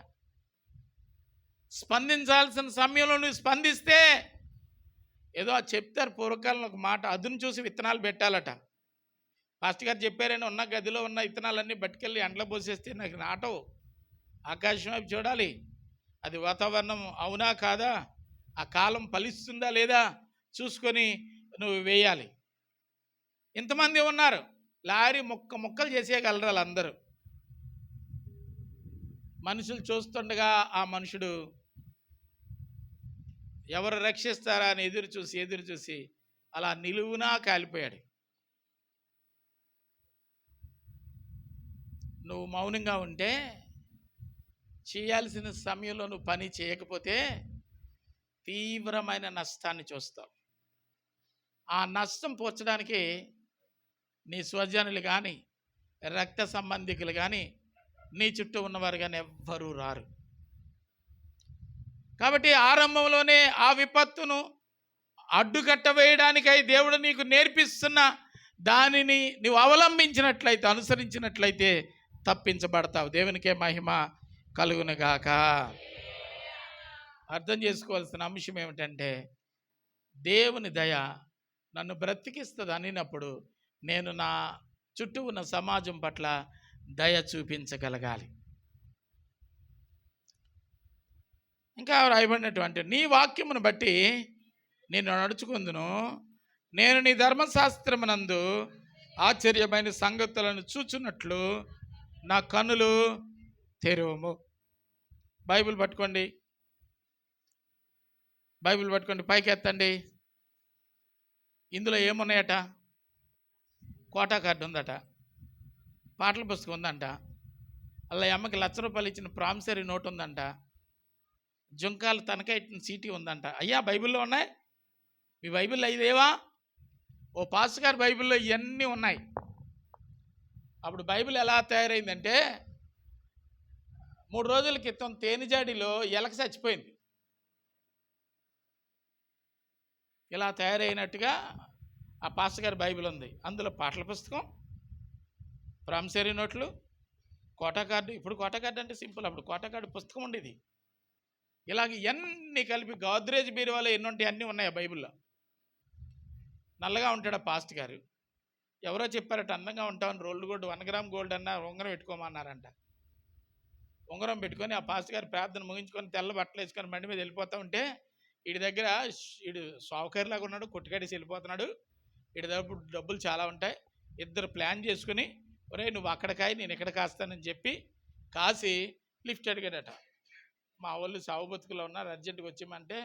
స్పందించాల్సిన సమయంలో నువ్వు స్పందిస్తే, ఏదో చెప్తారు పూర్వకాలంలో ఒక మాట, అదును చూసి విత్తనాలు పెట్టాలట. పాస్టర్ గారు చెప్పారని ఉన్న గదిలో ఉన్న విత్తనాలన్నీ పట్టుకెళ్ళి ఎండలో పోసేస్తే నాకు నాటవు. ఆకాశం వైపు చూడాలి, అది వాతావరణం అవునా కాదా, ఆ కాలం ఫలిస్తుందా లేదా చూసుకొని నువ్వు వేయాలి. ఇంతమంది ఉన్నారు, లారీ ముక్కలు చేసేయగలరు వాళ్ళందరూ. మనుషులు చూస్తుండగా ఆ మనుషుడు ఎవరు రక్షిస్తారా అని ఎదురు చూసి అలా నిలువునా కాలిపోయాడు. నువ్వు మౌనంగా ఉంటే, చేయాల్సిన సమయంలో నువ్వు పని చేయకపోతే తీవ్రమైన నష్టాన్ని చూస్తావు. ఆ నష్టం పోర్చడానికి నీ స్వజనులు కానీ, రక్త సంబంధికులు కానీ, నీ చుట్టూ ఉన్నవారు కానీ ఎవ్వరూ రారు. కాబట్టి ఆరంభంలోనే ఆ విపత్తును అడ్డుకట్ట వేయడానికై దేవుడు నీకు నేర్పిస్తున్న దానిని నువ్వు అవలంబించినట్లయితే, అనుసరించినట్లయితే తప్పించబడతావు. దేవునికే మహిమ కలుగునుగాక. అర్థం చేసుకోవాల్సిన అంశం ఏమిటంటే, దేవుని దయ నన్ను బ్రతికిస్తుంది అనినప్పుడు నేను నా చుట్టూ ఉన్న సమాజం పట్ల దయ చూపించగలగాలి. ఇంకా రాయబడినటువంటి నీ వాక్యమును బట్టి నేను నడుచుకుందును, నేను నీ ధర్మశాస్త్రమునందు ఆశ్చర్యమైన సంగతులను చూచున్నట్లు నా కన్నులు తెరువుము. బైబిల్ పట్టుకోండి, పైకి ఎత్తండి. ఇందులో ఏమున్నాయట? కోటా కార్డు ఉందట, పాటల పుస్తకం ఉందంట, అలా అమ్మకి ₹1,00,000 ఇచ్చిన ప్రామిసరీ నోట్ ఉందంట, జుంకాలు తనఖా ఇచ్చిన సీటీ ఉందంట. అయ్యా బైబిల్లో ఉన్నాయి, మీ బైబిల్లో ఇదేవా? ఓ పాస్టర్ గారి బైబిల్లో ఇవన్నీ ఉన్నాయి. అప్పుడు బైబిల్ ఎలా తయారైందంటే, 3 రోజుల క్రితం తేనిజాడిలో ఎలక చచ్చిపోయింది. ఇలా తయారైనట్టుగా ఆ పాస్టర్ గారి బైబిల్ ఉంది. అందులో పాటల పుస్తకం, ప్రామిసరీ నోట్లు, కోటా కార్డు. ఇప్పుడు కోటా కార్డు అంటే సింపుల్, అప్పుడు కోటా కార్డు పుస్తకం ఉండేది. ఇలాగ ఇవన్నీ కలిపి గోద్రేజ్ బీరువాలో ఎన్ని ఉంటాయి అన్నీ ఉన్నాయి ఆ బైబిల్లో. నల్లగా ఉంటాడు ఆ పాస్టర్ గారు. ఎవరో చెప్పారట, అందంగా ఉంటామని రోల్డ్ గోల్డ్ 1 గ్రామ్ గోల్డ్ అన్న ఉంగరం పెట్టుకోమన్నారంట. ఉంగరం పెట్టుకొని ఆ పాస్టర్ గారు ప్రార్థన ముగించుకొని తెల్ల బట్టలు వేసుకొని బండి మీద వెళ్ళిపోతూ ఉంటే, వీడి దగ్గర వీడు సావుకారిలాగా ఉన్నాడు, కొట్టుకడేసి వెళ్ళిపోతున్నాడు, వీడి దగ్గర డబ్బులు చాలా ఉంటాయి. ఇద్దరు ప్లాన్ చేసుకుని, ఒరే నువ్వు అక్కడ కాయి నేను ఇక్కడ కాస్తానని చెప్పి కాసి లిఫ్ట్ అడిగాడట. మా వాళ్ళు సావు బతుకులో ఉన్నారు, అర్జెంటుగా వచ్చేయమంటే,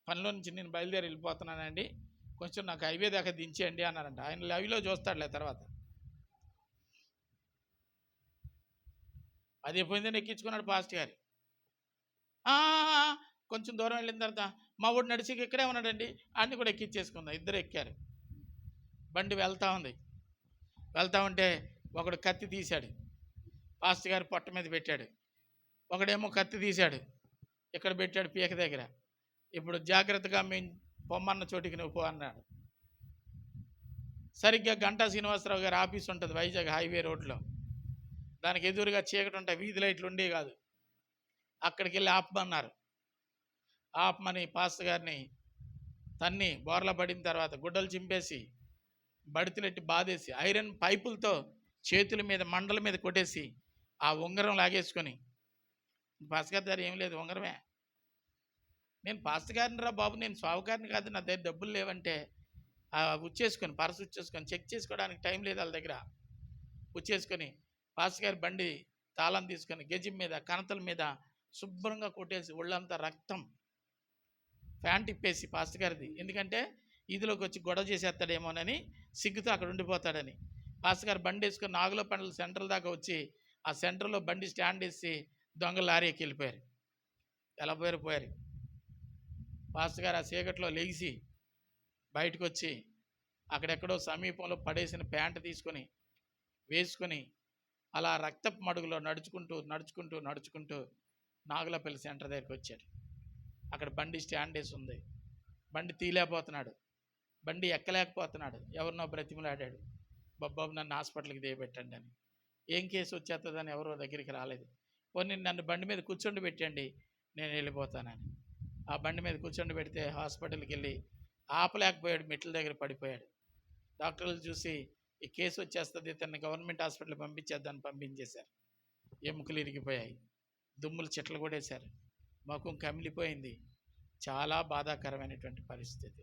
పనిలో నుంచి నేను బయలుదేరి వెళ్ళిపోతున్నానండి, కొంచెం నాకు హైవే దాకా దించేయండి అన్నారంట. ఆయన లైవ్లో చూస్తాడులే తర్వాత. అది ఎప్పుడైందని ఎక్కించుకున్నాడు పాస్టర్ గారు. కొంచెం దూరం వెళ్ళిన తర్వాత మా ఊడు నడిచి ఇక్కడే ఉన్నాడండి, అన్ని కూడా ఎక్కించేసుకుందాం. ఇద్దరు ఎక్కారు. బండి వెళ్తూ ఉంటే ఒకడు కత్తి తీశాడు, పాస్టర్ గారు పొట్ట మీద పెట్టాడు. ఒకడేమో కత్తి తీశాడు, ఇక్కడ పెట్టాడు పీక దగ్గర. ఇప్పుడు జాగ్రత్తగా మేము పొమ్మన్న చోటికి నువ్వు పో అన్నాడు. సరిగ్గా గంటా శ్రీనివాసరావు గారి ఆఫీస్ ఉంటుంది వైజాగ్ హైవే రోడ్లో. దానికి ఎదురుగా చీకటి ఉంటాయి, వీధి లైట్లు ఉండేవి కాదు. అక్కడికి వెళ్ళి ఆపమన్నారు. ఆపమని పాస్టర్ గారిని తన్ని బోర్ల పడిన తర్వాత గుడ్డలు చింపేసి బడితులెట్టి బాధేసి ఐరన్ పైపులతో చేతుల మీద మండల మీద కొట్టేసి ఆ ఉంగరం లాగేసుకొని, పాస్టర్ గారి దగ్గర ఏం లేదు, ఉంగరమే. నేను పాస్టర్ గారిని రా బాబు, నేను సావుకారిని కాదు, నా దగ్గర డబ్బులు లేవంటే ఉచ్చేసుకొని పర్సు ఉచ్చేసుకొని చెక్ చేసుకోవడానికి టైం లేదు వాళ్ళ దగ్గర. ఉచ్చేసుకొని పాస్టర్ గారి బండి తాళం తీసుకొని గెజం మీద కనతల మీద శుభ్రంగా కొట్టేసి ఒళ్ళంతా రక్తం, ప్యాంట్ ఇప్పేసి పాస్టర్ గారిది, ఎందుకంటే ఇదిలోకి వచ్చి గొడవ చేసేస్తాడేమోనని సిగ్గుతో అక్కడ ఉండిపోతాడని. పాస్టర్ గారు బండి వేసుకొని నాగుల పండ్ల సెంటర్ దాకా వచ్చి ఆ సెంటర్లో బండి స్టాండ్ వేసి దొంగలు లారీకి వెళ్ళిపోయారు. ఎలా పోయారు. పాస్టర్ గారు ఆ చీకట్లో లేచి బయటకు వచ్చి అక్కడెక్కడో సమీపంలో పడేసిన ప్యాంట్ తీసుకొని వేసుకొని అలా రక్తపు మడుగులో నడుచుకుంటూ నాగులపల్లి సెంటర్ దగ్గరికి వచ్చాడు. అక్కడ బండి స్టాండ్ వేసి ఉంది. బండి తీలేకపోతున్నాడు, బండి ఎక్కలేకపోతున్నాడు. ఎవరినో బ్రతిమలాడాడు, బాబు నన్ను హాస్పిటల్కి దిగబెట్టండి అని. ఏం కేసు వచ్చేస్తుందని ఎవరో దగ్గరికి రాలేదు. పోనీ నన్ను బండి మీద కూర్చొని పెట్టండి, నేను వెళ్ళిపోతానని. ఆ బండి మీద కూర్చొని పెడితే హాస్పిటల్కి వెళ్ళి ఆపలేకపోయాడు, మెట్ల దగ్గర పడిపోయాడు. డాక్టర్లు చూసి ఈ కేసు వచ్చేస్తుంది, తనని గవర్నమెంట్ హాస్పిటల్ పంపించేద్దాన్ని పంపించేశారు. ఎముకలు ఇరిగిపోయాయి, దుమ్ములు చెట్లు కొట్టేశారు, ముఖం కమిలిపోయింది. చాలా బాధాకరమైనటువంటి పరిస్థితి.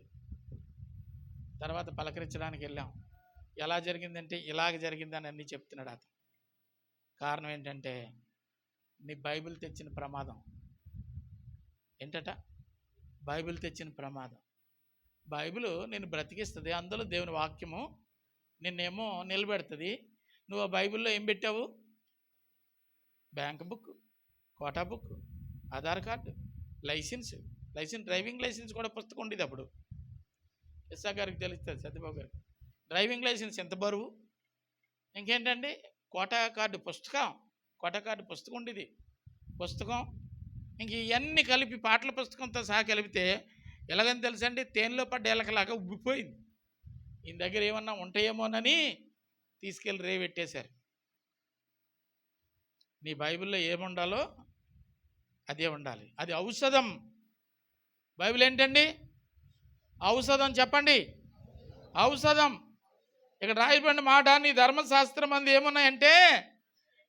తర్వాత పలకరించడానికి వెళ్ళాం. ఎలా జరిగిందంటే ఇలాగ జరిగిందని అన్నీ చెప్తున్నాడు అతను. కారణం ఏంటంటే నీ బైబిల్ తెచ్చిన ప్రమాదం. ఏంటట? బైబిల్ తెచ్చిన ప్రమాదం. బైబిల్ నిన్ను బ్రతికిస్తుంది, అందులో దేవుని వాక్యము నిన్నేమో నిలబెడుతుంది. నువ్వు ఆ బైబిల్లో ఏం పెట్టావు? Bank book, quota book, Aadhaar card, licence, driving licence కూడా పుస్తకం ఉండేది అప్పుడు. ఎస్ఆ గారికి తెలుస్తుంది, సత్యబాబు గారికి. డ్రైవింగ్ లైసెన్స్ ఎంత బరువు. ఇంకేంటండి కోటా కార్డు పుస్తకం ఉండేది. పుస్తకం ఇంక ఇవన్నీ కలిపి పాటల పుస్తకంతో సహా కలిపితే ఎలాగని తెలుసండి, తేనెలో పడ్డ ఎలకలాగా ఉబ్బిపోయింది. ఈయన దగ్గర ఏమన్నా ఉంటాయేమోనని తీసుకెళ్ళి రేవెట్టేశారు. నీ బైబిల్లో ఏముండాలో అదే ఉండాలి. అది ఔషధం. బైబిల్ ఏంటండి? ఔషధం. చెప్పండి, ఔషధం. ఇక్కడ రాయబడిన మాట, నీ ధర్మశాస్త్రం అందు ఏమున్నాయంటే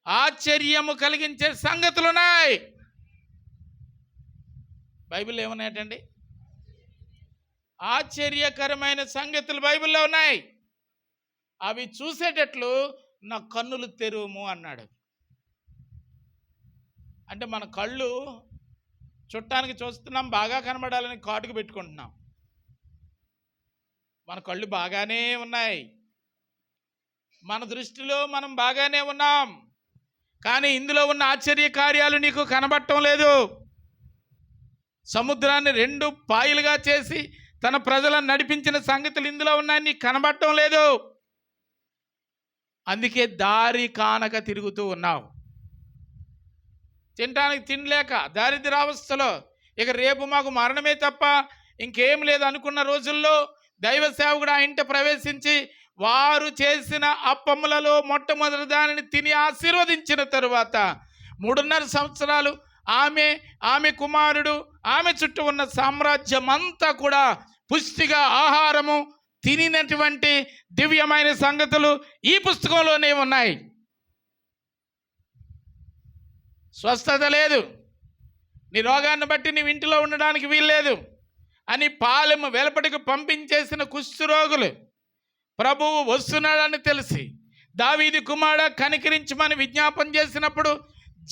ఆశ్చర్యము కలిగించే సంగతులు ఉన్నాయి. బైబిల్లో ఏమున్నాయటండి? ఆశ్చర్యకరమైన సంగతులు బైబిల్లో ఉన్నాయి. అవి చూసేటట్లు నా కన్నులు తెరువుము అన్నాడు. అంటే మన కళ్ళు చుట్టానికి చూస్తున్నాం, బాగా కనబడాలని కాటుకు పెట్టుకుంటున్నాం. మన కళ్ళు బాగానే ఉన్నాయి, మన దృష్టిలో మనం బాగానే ఉన్నాం, కానీ ఇందులో ఉన్న ఆశ్చర్య కార్యాలు నీకు కనబడటం లేదు. సముద్రాన్ని 2 పాయలుగా చేసి తన ప్రజలను నడిపించిన సంగతులు ఇందులో ఉన్నాయని నీకు కనబడటం లేదు. అందుకే దారి కానక తిరుగుతూ ఉన్నావు. తినడానికి తినలేక దారిద్ర్యావస్థలో, ఇక రేపు మాకు మరణమే తప్ప ఇంకేం లేదు అనుకున్న రోజుల్లో దైవ సేవకుడు ఆ ఇంట ప్రవేశించి వారు చేసిన అప్పములలో మొట్టమొదటి దానిని తిని ఆశీర్వదించిన తరువాత 3.5 సంవత్సరాలు ఆమె కుమారుడు, ఆమె చుట్టూ ఉన్న సామ్రాజ్యం అంతా కూడా పుష్టిగా ఆహారము తినినటువంటి దివ్యమైన సంగతులు ఈ పుస్తకంలోనే ఉన్నాయి. స్వస్థత లేదు, నీ రోగాన్ని బట్టి నీవు ఇంటిలో ఉండడానికి వీల్లేదు అని పాలెము వెలుపటికి పంపించేసిన కుష్ఠరోగులు ప్రభువు వస్తున్నాడని తెలిసి దావీదు కుమారుడా కనికరించమని విజ్ఞాపన చేసినప్పుడు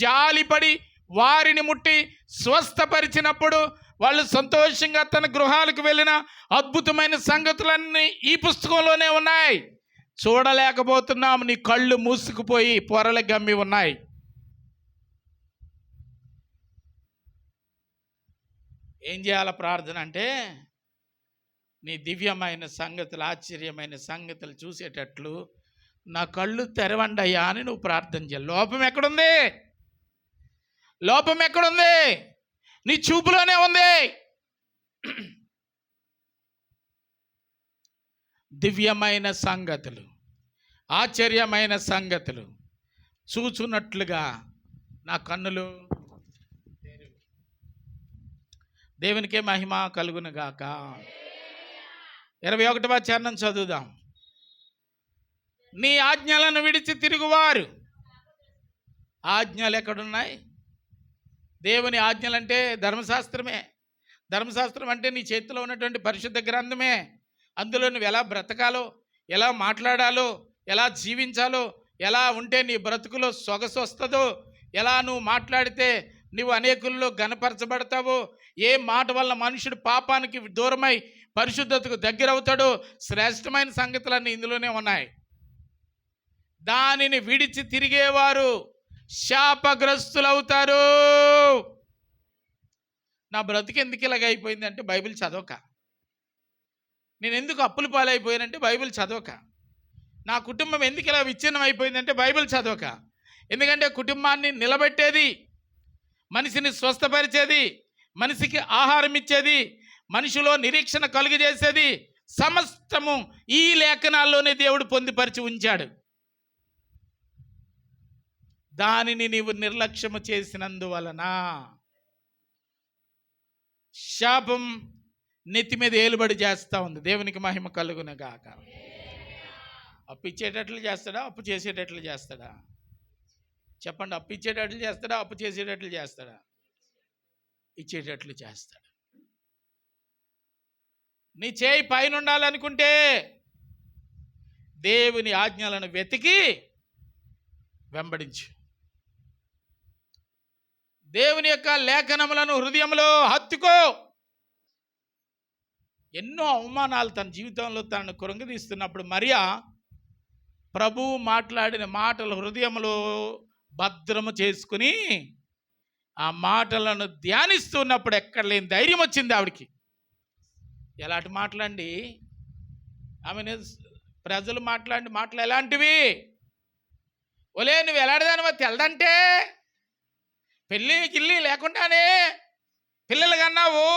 జాలిపడి వారిని ముట్టి స్వస్థపరిచినప్పుడు వాళ్ళు సంతోషంగా తన గృహాలకు వెళ్ళిన అద్భుతమైన సంగతులన్నీ ఈ పుస్తకంలోనే ఉన్నాయి. చూడలేకపోతున్నాము, నీ కళ్ళు మూసుకుపోయి పొరల గమ్మి ఉన్నాయి. ఏం చేయాల ప్రార్థన అంటే, నీ దివ్యమైన సంగతులు, ఆశ్చర్యమైన సంగతులు చూసేటట్లు నా కళ్ళు తెరవండయ్యా అని నువ్వు ప్రార్థన చేయాలి. లోపం ఎక్కడుంది? నీ చూపులోనే ఉంది. దివ్యమైన సంగతులు, ఆశ్చర్యమైన సంగతులు చూచున్నట్లుగా నా కన్నులు దేవునికే మహిమ కలుగును గాక. 21వ చరణం చదువుదాం. నీ ఆజ్ఞలను విడిచి తిరుగువారు. ఆజ్ఞలు ఎక్కడున్నాయి? దేవుని ఆజ్ఞలంటే ధర్మశాస్త్రమే. ధర్మశాస్త్రం అంటే నీ చేతిలో ఉన్నటువంటి పరిశుద్ధ గ్రంథమే. అందులో నువ్వు ఎలా బ్రతకాలో, ఎలా మాట్లాడాలో, ఎలా జీవించాలో, ఎలా ఉంటే నీ బ్రతుకులో సొగసు వస్తుందో, ఎలా నువ్వు మాట్లాడితే నువ్వు అనేకుల్లో ఘనపరచబడతావో, ఏ మాట వల్ల మనుషుడు పాపానికి దూరమై పరిశుద్ధతకు దగ్గర అవుతాడో, శ్రేష్టమైన సంగతులన్నీ ఇందులోనే ఉన్నాయి. దానిని విడిచి తిరిగేవారు శాపగ్రస్తులవుతారు. నా బ్రతుకు ఎందుకు ఇలాగ అయిపోయిందంటే బైబిల్ చదవక. నేను ఎందుకు అప్పుల పాలైపోయానంటే బైబిల్ చదవక. నా కుటుంబం ఎందుకు ఇలా విచ్ఛిన్నం అయిపోయిందంటే బైబిల్ చదవక. ఎందుకంటే కుటుంబాన్ని నిలబెట్టేది, మనిషిని స్వస్థపరిచేది, మనిషికి ఆహారం ఇచ్చేది, మనిషిలో నిరీక్షణ కలుగజేసేది సమస్తము ఈ లేఖనాల్లోనే దేవుడు పొందుపరిచి ఉంచాడు. దానిని నీవు నిర్లక్ష్యము చేసినందువలన శాపం నెత్తి మీద ఏలుబడి చేస్తూ ఉంది. దేవునికి మహిమ కలుగును గాక. అప్పు ఇచ్చేటట్లు చేస్తాడా? అప్పు చేసేటట్లు చేస్తాడా? చెప్పండి. అప్పు ఇచ్చేటట్లు చేస్తాడా? అప్పు చేసేటట్లు చేస్తాడా? ఇచ్చేటట్లు చేస్తాడు. నీ చేయి పైన ఉండాలనుకుంటే దేవుని ఆజ్ఞలను వెతికి వెంబడించు. దేవుని యొక్క లేఖనములను హృదయంలో హత్తుకో. ఎన్నో అవమానాలు తన జీవితంలో తనను కృంగదీస్తున్నప్పుడు మరియా ప్రభువు మాట్లాడిన మాటలు హృదయంలో భద్రము చేసుకుని ఆ మాటలను ధ్యానిస్తున్నప్పుడు ఎక్కడ లేని ధైర్యం వచ్చింది ఆవిడికి. ఎలాంటి మాటలండి? ఆమె ప్రజలు మాట్లాడిన మాటలు ఎలాంటివి? ఒలే నువ్వు ఎలాంటిదానివో తెలదంటే, పెళ్ళి గిల్లి లేకుండానే పిల్లలు కన్నావు,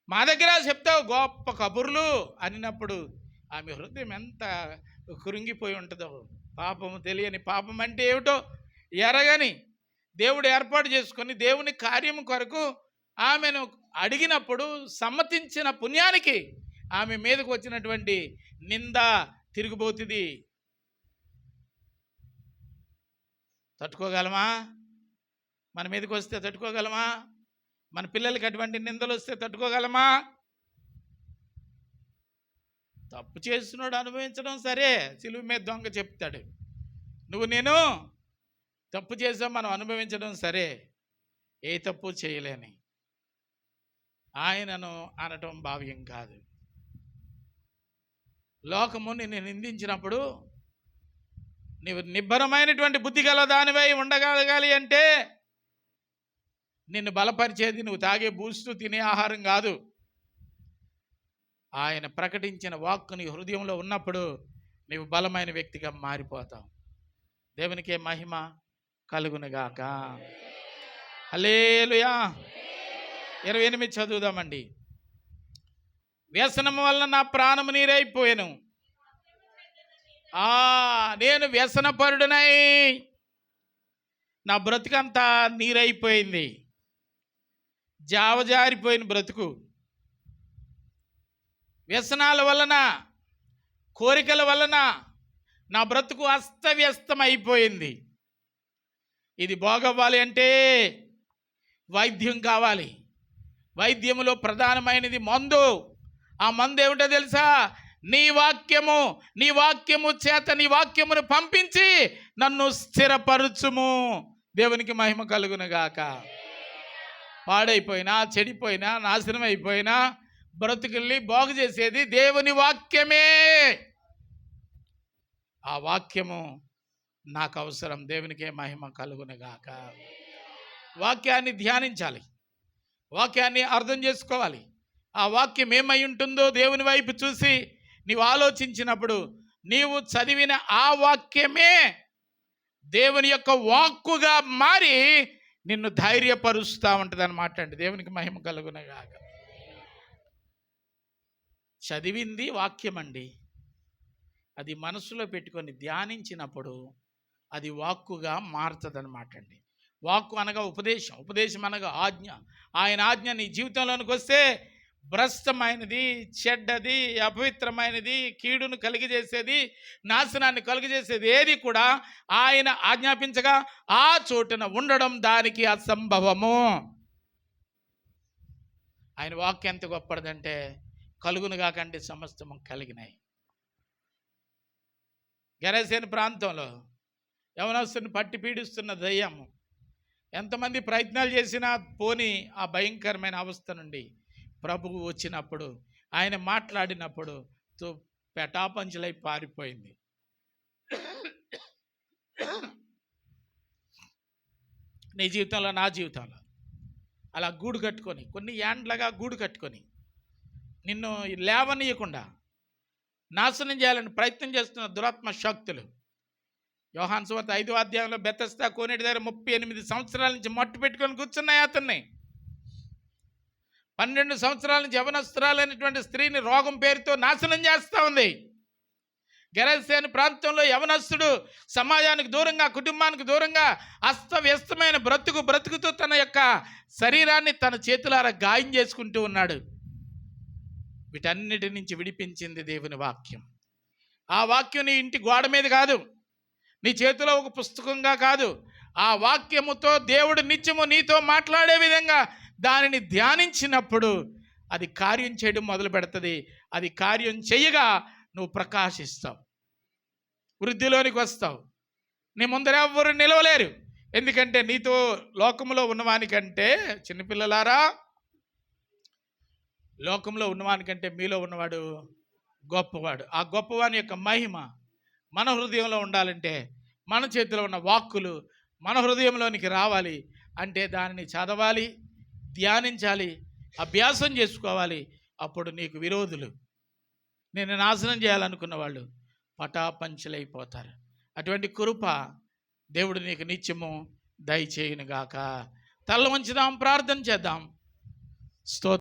మా దగ్గర చెప్తావు గొప్ప కబుర్లు అనినప్పుడు ఆమె హృదయం ఎంత కృంగిపోయి ఉంటుందో. పాపము తెలియని, పాపం అంటే ఏమిటో ఎరగని దేవుడు ఏర్పాటు చేసుకొని దేవుని కార్యము కొరకు ఆమెను అడిగినప్పుడు సమ్మతించిన పుణ్యానికి ఆమె మీదకు వచ్చినటువంటి నింద తిరిగిపోతుంది. తట్టుకోగలమా? మన మీదకి వస్తే తట్టుకోగలమా? మన పిల్లలకి అటువంటి నిందలు వస్తే తట్టుకోగలమా? తప్పు చేస్తున్నాడు అనుభవించడం సరే. సిలువ మీద దొంగ చెప్తాడు, నువ్వు నేను తప్పు చేసాం, మనం అనుభవించడం సరే. ఏ తప్పు చేయలేని ఆయనను అనటం భావ్యం కాదు. లోకము నిన్ను నిందించినప్పుడు నీవు నిబ్బరమైనటువంటి బుద్ధి గల దానివై ఉండగలగాలి అంటే నిన్ను బలపరిచేది నువ్వు తాగే బూస్తూ తినే ఆహారం కాదు. ఆయన ప్రకటించిన వాక్కు నీ హృదయంలో ఉన్నప్పుడు నీవు బలమైన వ్యక్తిగా మారిపోతావు. దేవునికే మహిమ కలుగునుగాక. హల్లెలూయా. 28 చదువుదామండి. వ్యసనము వలన నా ప్రాణము నీరైపోయాను. నేను వ్యసనపరుడనై నా బ్రతుకంతా నీరైపోయింది. జావజారిపోయిన బ్రతుకు. వ్యసనాల వలన, కోరికల వలన నా బ్రతుకు అస్తవ్యస్తం అయిపోయింది. ఇది బాగవ్వాలి అంటే వైద్యం కావాలి. వైద్యములో ప్రధానమైనది మందు. ఆ మందు ఏమిటో తెలుసా? నీ వాక్యము. నీ వాక్యము చేత నీ వాక్యమును పంపించి నన్ను స్థిరపరచుము. దేవునికి మహిమ కలుగునుగాక. పాడైపోయినా, చెడిపోయినా, నాశనం అయిపోయినా బ్రతుకుల్ని బాగు చేసేది దేవుని వాక్యమే. ఆ వాక్యము నాకు అవసరం. దేవునికే మహిమ కలుగునుగాక. వాక్యాన్ని ధ్యానించాలి, వాక్యాన్ని అర్థం చేసుకోవాలి. ఆ వాక్యం ఏమై ఉంటుందో దేవుని వైపు చూసి నీవు ఆలోచించినప్పుడు నీవు చదివిన ఆ వాక్యమే దేవుని యొక్క వాక్కుగా మారి నిన్ను ధైర్యపరుస్తూ ఉంటుంది అన్నమాట అండి. దేవునికి మహిమ కలుగునుగాక. చదివింది వాక్యం అండి. అది మనసులో పెట్టుకొని ధ్యానించినప్పుడు అది వాక్కుగా మారుతుంది అన్నమాట అండి. వాక్కు అనగా ఉపదేశం, ఉపదేశం అనగా ఆజ్ఞ. ఆయన ఆజ్ఞ నీ జీవితంలోనికి వస్తే భ్రష్టమైనది, చెడ్డది, అపవిత్రమైనది, కీడును కలిగజేసేది, నాశనాన్ని కలుగజేసేది ఏది కూడా ఆయన ఆజ్ఞాపించగా ఆ చోటున ఉండడం దానికి అసంభవము. ఆయన వాక్యం ఎంత గొప్పదంటే కలుగునుగా కంటే సమస్తము కలిగినాయి. గెరసేను ప్రాంతంలో యవనస్తుని పట్టి పీడిస్తున్న దయ్యము ఎంతమంది ప్రయత్నాలు చేసినా పోని ఆ భయంకరమైన అవస్థ నుండి ప్రభువు వచ్చినప్పుడు, ఆయన మాట్లాడినప్పుడు పెటాపంచులై పారిపోయింది. నీ జీవితంలో, నా జీవితంలో అలా గూడు కట్టుకొని, కొన్ని యాండ్లగా గూడు కట్టుకొని నిన్ను లేవనీయకుండా నాశనం చేయాలని ప్రయత్నం చేస్తున్న దురాత్మ శక్తులు. యోహాను సువార్త 5వ అధ్యాయంలో బెతస్దా కోనేటి దగ్గర 38 సంవత్సరాల నుంచి మట్టు పెట్టుకొని కూర్చున్నాయి అతన్ని. 12 సంవత్సరాల నుంచి యవనస్తురాలైనటువంటి స్త్రీని రోగం పేరుతో నాశనం చేస్తూ ఉంది. గెరసేను ప్రాంతంలో యవనస్తుడు సమాజానికి దూరంగా, కుటుంబానికి దూరంగా అస్తవ్యస్తమైన బ్రతుకుతూ తన యొక్క శరీరాన్ని తన చేతులారా గాయం చేసుకుంటూ ఉన్నాడు. వీటన్నిటి నుంచి విడిపించింది దేవుని వాక్యం. ఆ వాక్యం నీ ఇంటి గోడ మీద కాదు, నీ చేతిలో ఒక పుస్తకంగా కాదు, ఆ వాక్యముతో దేవుడు నిత్యము నీతో మాట్లాడే విధంగా దానిని ధ్యానించినప్పుడు అది కార్యం చేయడం మొదలు పెడుతుంది. అది కార్యం చేయగా నువ్వు ప్రకాశిస్తావు, వృద్ధిలోనికి వస్తావు. నీ ముందర ఎవ్వరు నిలవలేరు. ఎందుకంటే నీతో లోకంలో ఉన్నవానికంటే, చిన్నపిల్లలారా, లోకంలో ఉన్నవానికంటే మీలో ఉన్నవాడు గొప్పవాడు. ఆ గొప్పవాని యొక్క మహిమ మన హృదయంలో ఉండాలంటే, మన చేతిలో ఉన్న వాక్కులు మన హృదయంలోనికి రావాలి అంటే దానిని చదవాలి, ధ్యానించాలి, అభ్యాసం చేసుకోవాలి. అప్పుడు నీకు విరోధులు, నేను నాశనం చేయాలనుకున్న వాళ్ళు పటాపంచలైపోతారు. అటువంటి కృప దేవుడు నీకు నిత్యము దయచేయునుగాక. తల్ల వంచుదాం, ప్రార్థన చేద్దాం. స్తోత్రం.